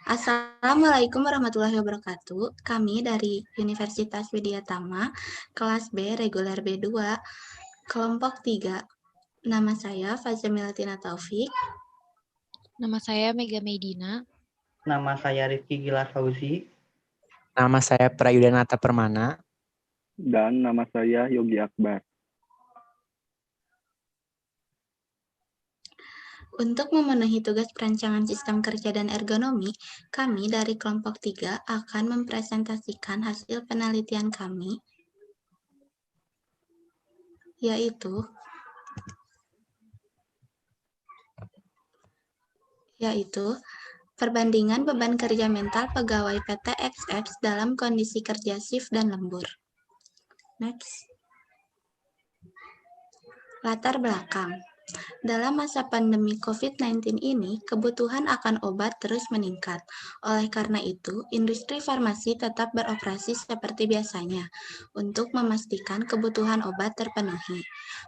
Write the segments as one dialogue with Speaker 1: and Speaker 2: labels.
Speaker 1: Assalamualaikum warahmatullahi wabarakatuh. Kami dari Universitas Widyatama, kelas B, reguler B2, kelompok 3. Nama saya Fazza Milatina Taufik.
Speaker 2: Nama saya Mega Medina.
Speaker 3: Nama saya Rifki Gilar Fauzi.
Speaker 4: Nama saya Prayudanata Permana.
Speaker 5: Dan nama saya Yogi Akbar.
Speaker 1: Untuk memenuhi tugas perancangan sistem kerja dan ergonomi, kami dari kelompok 3 akan mempresentasikan hasil penelitian kami, yaitu perbandingan beban kerja mental pegawai PT XX dalam kondisi kerja shift dan lembur. Next. Latar belakang. Dalam masa pandemi COVID-19 ini, kebutuhan akan obat terus meningkat. Oleh karena itu, industri farmasi tetap beroperasi seperti biasanya untuk memastikan kebutuhan obat terpenuhi.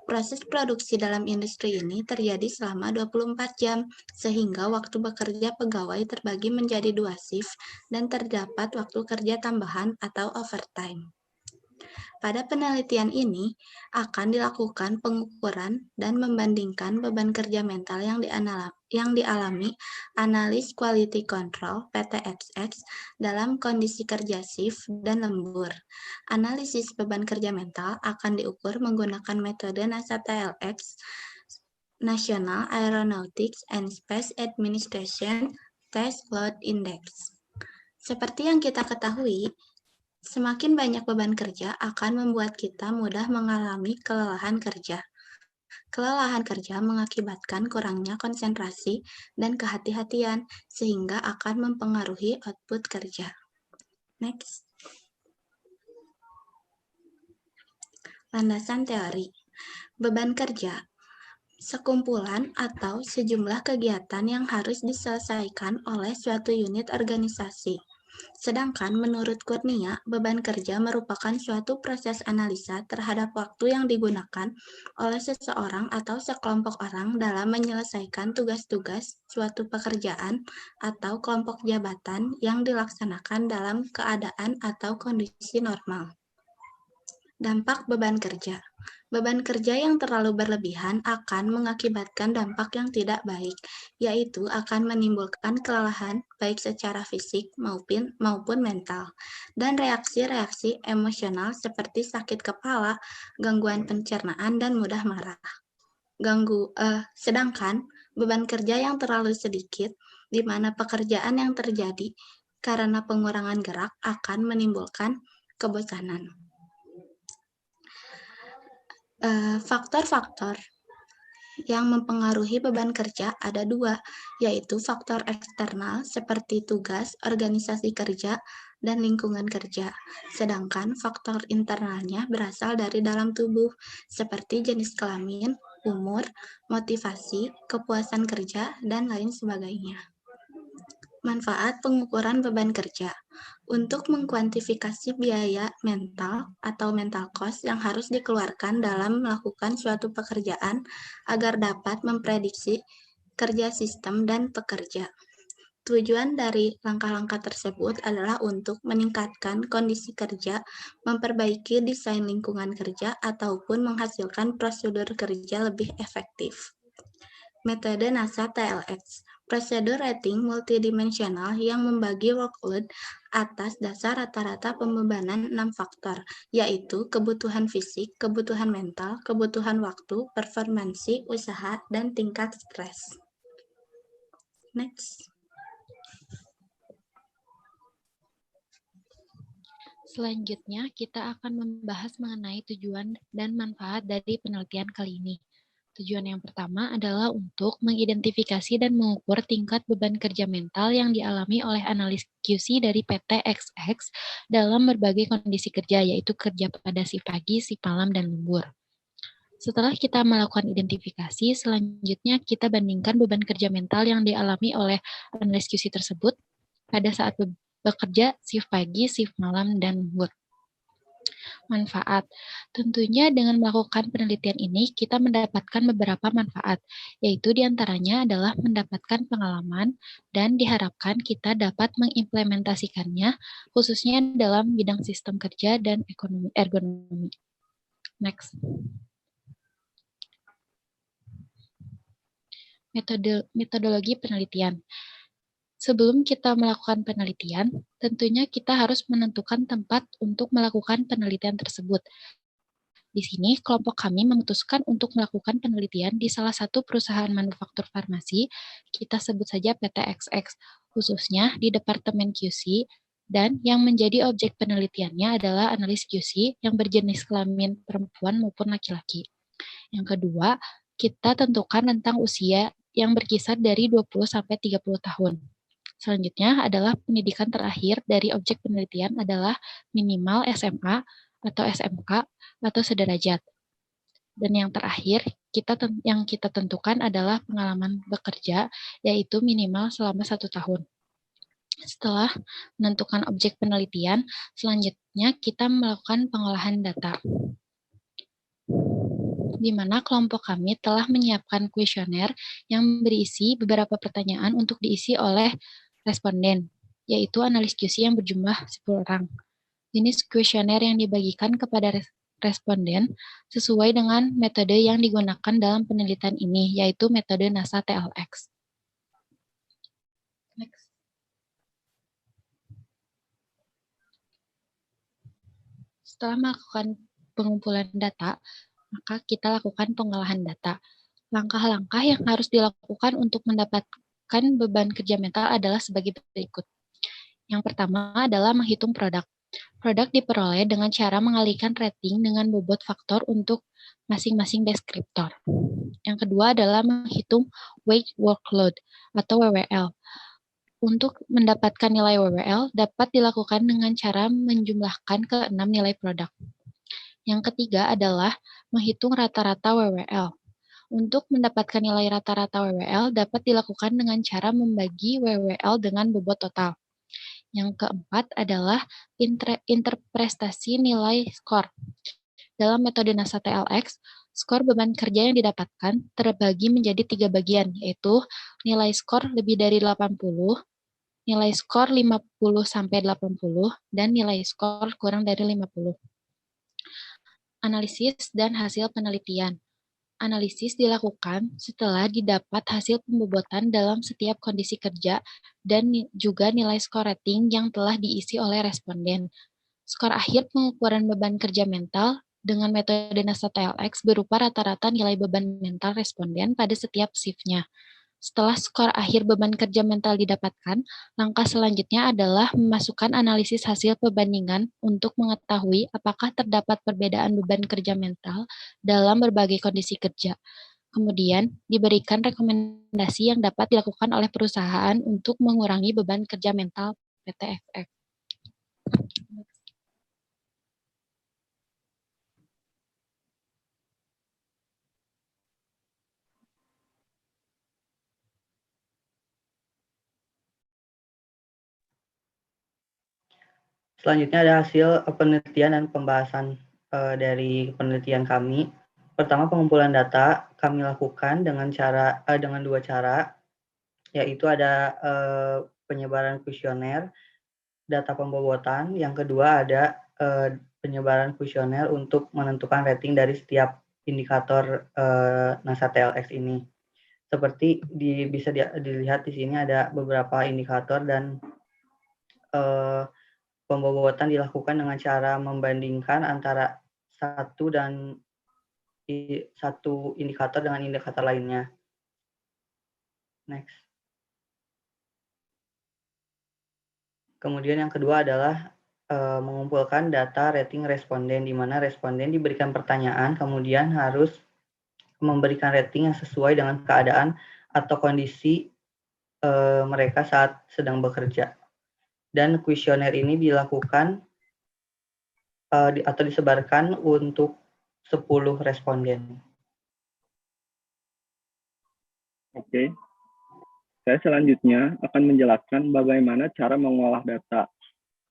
Speaker 1: Proses produksi dalam industri ini terjadi selama 24 jam, sehingga waktu bekerja pegawai terbagi menjadi 2 shift dan terdapat waktu kerja tambahan atau overtime. Pada penelitian ini akan dilakukan pengukuran dan membandingkan beban kerja mental yang dialami analis quality control (PTXX) dalam kondisi kerja shift dan lembur. Analisis beban kerja mental akan diukur menggunakan metode NASA TLX, National Aeronautics and Space Administration Test Load Index. Seperti yang kita ketahui, semakin banyak beban kerja akan membuat kita mudah mengalami kelelahan kerja. Kelelahan kerja mengakibatkan kurangnya konsentrasi dan kehati-hatian, sehingga akan mempengaruhi output kerja. Next. Landasan teori. Beban kerja. Sekumpulan atau sejumlah kegiatan yang harus diselesaikan oleh suatu unit organisasi. Sedangkan menurut Kurnia, beban kerja merupakan suatu proses analisa terhadap waktu yang digunakan oleh seseorang atau sekelompok orang dalam menyelesaikan tugas-tugas suatu pekerjaan atau kelompok jabatan yang dilaksanakan dalam keadaan atau kondisi normal. Dampak beban kerja. Beban kerja yang terlalu berlebihan akan mengakibatkan dampak yang tidak baik, yaitu akan menimbulkan kelelahan baik secara fisik maupun mental, dan reaksi-reaksi emosional seperti sakit kepala, gangguan pencernaan, dan mudah marah. Sedangkan beban kerja yang terlalu sedikit, di mana pekerjaan yang terjadi karena pengurangan gerak akan menimbulkan kebosanan. Faktor-faktor yang mempengaruhi beban kerja ada 2, yaitu faktor eksternal seperti tugas, organisasi kerja, dan lingkungan kerja. Sedangkan faktor internalnya berasal dari dalam tubuh, seperti jenis kelamin, umur, motivasi, kepuasan kerja, dan lain sebagainya. Manfaat pengukuran beban kerja. Untuk mengkuantifikasi biaya mental atau mental cost yang harus dikeluarkan dalam melakukan suatu pekerjaan agar dapat memprediksi kerja sistem dan pekerja. Tujuan dari langkah-langkah tersebut adalah untuk meningkatkan kondisi kerja, memperbaiki desain lingkungan kerja, ataupun menghasilkan prosedur kerja lebih efektif. Metode NASA TLX. Prosedur rating multidimensional yang membagi workload atas dasar rata-rata pembebanan 6 faktor, yaitu kebutuhan fisik, kebutuhan mental, kebutuhan waktu, performansi, usaha, dan tingkat stres. Next.
Speaker 2: Selanjutnya, kita akan membahas mengenai tujuan dan manfaat dari penelitian kali ini. Tujuan yang pertama adalah untuk mengidentifikasi dan mengukur tingkat beban kerja mental yang dialami oleh analis QC dari PT XX dalam berbagai kondisi kerja, yaitu kerja pada shift pagi, shift malam, dan lembur. Setelah kita melakukan identifikasi, selanjutnya kita bandingkan beban kerja mental yang dialami oleh analis QC tersebut pada saat bekerja shift pagi, shift malam, dan lembur. Manfaat. Tentunya dengan melakukan penelitian ini, kita mendapatkan beberapa manfaat, yaitu diantaranya adalah mendapatkan pengalaman dan diharapkan kita dapat mengimplementasikannya, khususnya dalam bidang sistem kerja dan ergonomi. Next. Metodologi penelitian. Sebelum kita melakukan penelitian, tentunya kita harus menentukan tempat untuk melakukan penelitian tersebut. Di sini, kelompok kami memutuskan untuk melakukan penelitian di salah satu perusahaan manufaktur farmasi, kita sebut saja PT XX, khususnya di Departemen QC, dan yang menjadi objek penelitiannya adalah analis QC yang berjenis kelamin perempuan maupun laki-laki. Yang kedua, kita tentukan rentang usia yang berkisar dari 20-30 tahun. Selanjutnya adalah pendidikan terakhir dari objek penelitian adalah minimal SMA atau SMK atau sederajat. Dan yang terakhir, yang kita tentukan adalah pengalaman bekerja, yaitu minimal selama 1 tahun. Setelah menentukan objek penelitian, selanjutnya kita melakukan pengolahan data, di mana kelompok kami telah menyiapkan kuesioner yang berisi beberapa pertanyaan untuk diisi oleh responden, yaitu analis QC yang berjumlah 10 orang. Jenis kuesioner yang dibagikan kepada responden sesuai dengan metode yang digunakan dalam penelitian ini, yaitu metode NASA TLX. Next. Setelah melakukan pengumpulan data, maka kita lakukan pengolahan data. Langkah-langkah yang harus dilakukan untuk mendapatkan beban kerja mental adalah sebagai berikut. Yang pertama adalah menghitung produk. Produk diperoleh dengan cara mengalihkan rating dengan bobot faktor untuk masing-masing deskriptor. Yang kedua adalah menghitung weight workload atau WWL. Untuk mendapatkan nilai WWL dapat dilakukan dengan cara menjumlahkan ke 6 nilai produk. Yang ketiga adalah menghitung rata-rata WWL. Untuk mendapatkan nilai rata-rata WWL dapat dilakukan dengan cara membagi WWL dengan bobot total. Yang keempat adalah interpretasi nilai skor. Dalam metode NASA TLX, skor beban kerja yang didapatkan terbagi menjadi 3 bagian, yaitu nilai skor lebih dari 80, nilai skor 50-80, dan nilai skor kurang dari 50. Analisis dan hasil penelitian. Analisis dilakukan setelah didapat hasil pembobotan dalam setiap kondisi kerja dan juga nilai skor rating yang telah diisi oleh responden. Skor akhir pengukuran beban kerja mental dengan metode NASA TLX berupa rata-rata nilai beban mental responden pada setiap shift-nya. Setelah skor akhir beban kerja mental didapatkan, langkah selanjutnya adalah memasukkan analisis hasil perbandingan untuk mengetahui apakah terdapat perbedaan beban kerja mental dalam berbagai kondisi kerja. Kemudian, diberikan rekomendasi yang dapat dilakukan oleh perusahaan untuk mengurangi beban kerja mental PTFF.
Speaker 3: Selanjutnya ada hasil penelitian dan pembahasan dari penelitian kami. Pertama, pengumpulan data kami lakukan dengan dua cara, yaitu ada penyebaran kuesioner, data pembobotan. Yang kedua ada penyebaran kuesioner untuk menentukan rating dari setiap indikator NASA TLX ini. Seperti bisa dilihat di sini ada beberapa indikator dan pembobotan dilakukan dengan cara membandingkan antara satu indikator dengan indikator lainnya. Next. Kemudian yang kedua adalah mengumpulkan data rating responden, di mana responden diberikan pertanyaan, kemudian harus memberikan rating yang sesuai dengan keadaan atau kondisi mereka saat sedang bekerja. Dan kuesioner ini dilakukan atau disebarkan untuk 10 responden.
Speaker 5: Oke. Saya selanjutnya akan menjelaskan bagaimana cara mengolah data.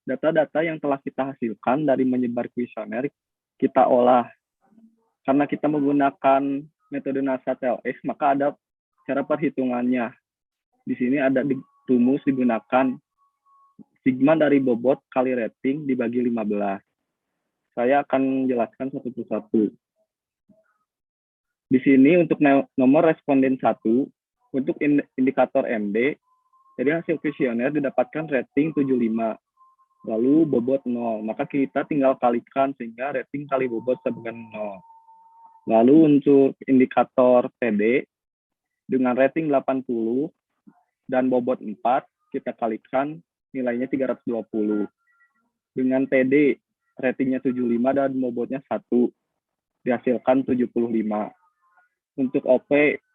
Speaker 5: Data-data yang telah kita hasilkan dari menyebar kuesioner, kita olah karena kita menggunakan metode NASA TLX, maka ada cara perhitungannya. Di sini ada rumus digunakan sigma dari bobot kali rating dibagi 15. Saya akan jelaskan satu persatu. Di sini untuk nomor responden 1, untuk indikator MD, jadi hasil kuesioner didapatkan rating 75, lalu bobot 0. Maka kita tinggal kalikan sehingga rating kali bobot sama dengan 0. Lalu untuk indikator TD, dengan rating 80 dan bobot 4, kita kalikan nilainya 320. Dengan TD, ratingnya 75 dan bobotnya 1, dihasilkan 75. Untuk OP,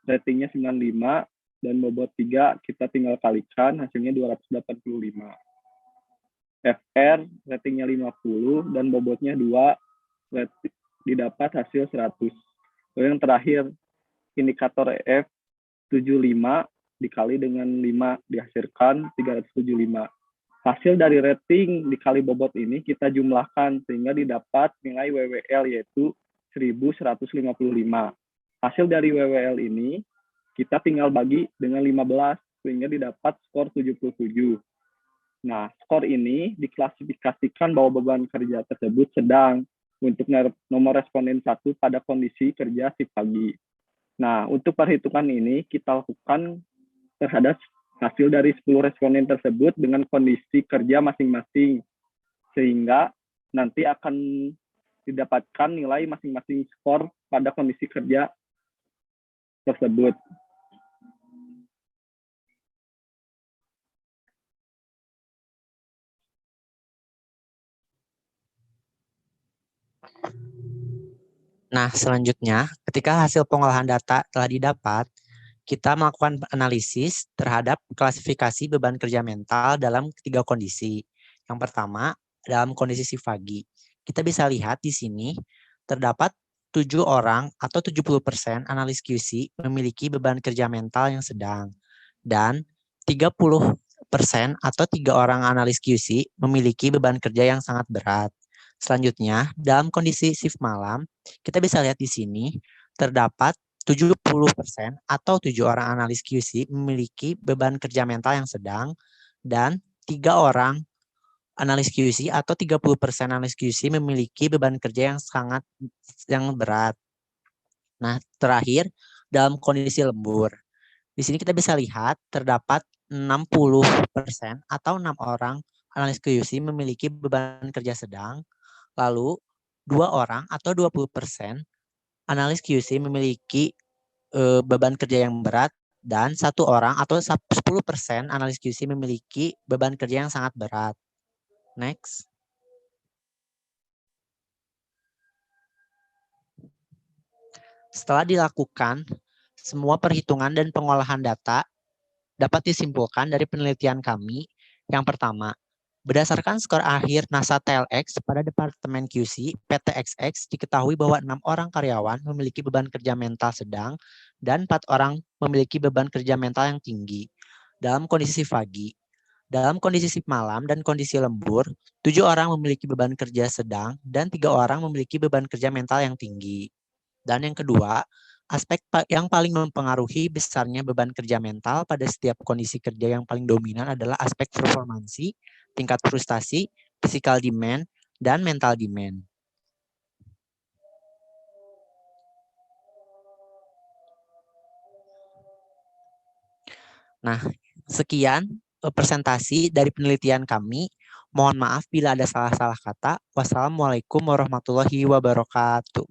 Speaker 5: ratingnya 95 dan bobot 3, kita tinggal kalikan, hasilnya 285. FR, ratingnya 50 dan bobotnya 2, didapat hasil 100. Lalu yang terakhir, indikator EF 75 dikali dengan 5 dihasilkan 375. Hasil dari rating dikali bobot ini kita jumlahkan sehingga didapat nilai WWL yaitu 1155. Hasil dari WWL ini kita tinggal bagi dengan 15 sehingga didapat skor 77. Nah, skor ini diklasifikasikan bahwa beban kerja tersebut sedang untuk nomor responden 1 pada kondisi kerja shift pagi. Nah, untuk perhitungan ini kita lakukan terhadap hasil dari 10 responden tersebut dengan kondisi kerja masing-masing, sehingga nanti akan didapatkan nilai masing-masing skor pada kondisi kerja tersebut.
Speaker 4: Nah, selanjutnya, ketika hasil pengolahan data telah didapat, kita melakukan analisis terhadap klasifikasi beban kerja mental dalam 3 kondisi. Yang pertama, dalam kondisi shift pagi. Kita bisa lihat di sini, terdapat 7 orang atau 70% analis QC memiliki beban kerja mental yang sedang. Dan 30% atau 3 orang analis QC memiliki beban kerja yang sangat berat. Selanjutnya, dalam kondisi shift malam, kita bisa lihat di sini, terdapat 70% atau 7 orang analis QC memiliki beban kerja mental yang sedang, dan 3 orang analis QC atau 30% analis QC memiliki beban kerja yang berat. Nah, terakhir, dalam kondisi lembur. Di sini kita bisa lihat terdapat 60% atau 6 orang analis QC memiliki beban kerja sedang, lalu 2 orang atau 20% analis QC memiliki beban kerja yang berat, dan 1 orang atau 10% analis QC memiliki beban kerja yang sangat berat. Next. Setelah dilakukan, semua perhitungan dan pengolahan data dapat disimpulkan dari penelitian kami. Yang pertama, berdasarkan skor akhir NASA TLX pada Departemen QC, PTXX diketahui bahwa 6 orang karyawan memiliki beban kerja mental sedang dan 4 orang memiliki beban kerja mental yang tinggi dalam kondisi shift pagi. Dalam kondisi shift malam dan kondisi lembur, 7 orang memiliki beban kerja sedang dan 3 orang memiliki beban kerja mental yang tinggi. Dan yang kedua, aspek yang paling mempengaruhi besarnya beban kerja mental pada setiap kondisi kerja yang paling dominan adalah aspek performansi, tingkat frustasi, physical demand, dan mental demand. Nah, sekian presentasi dari penelitian kami. Mohon maaf bila ada salah-salah kata. Wassalamualaikum warahmatullahi wabarakatuh.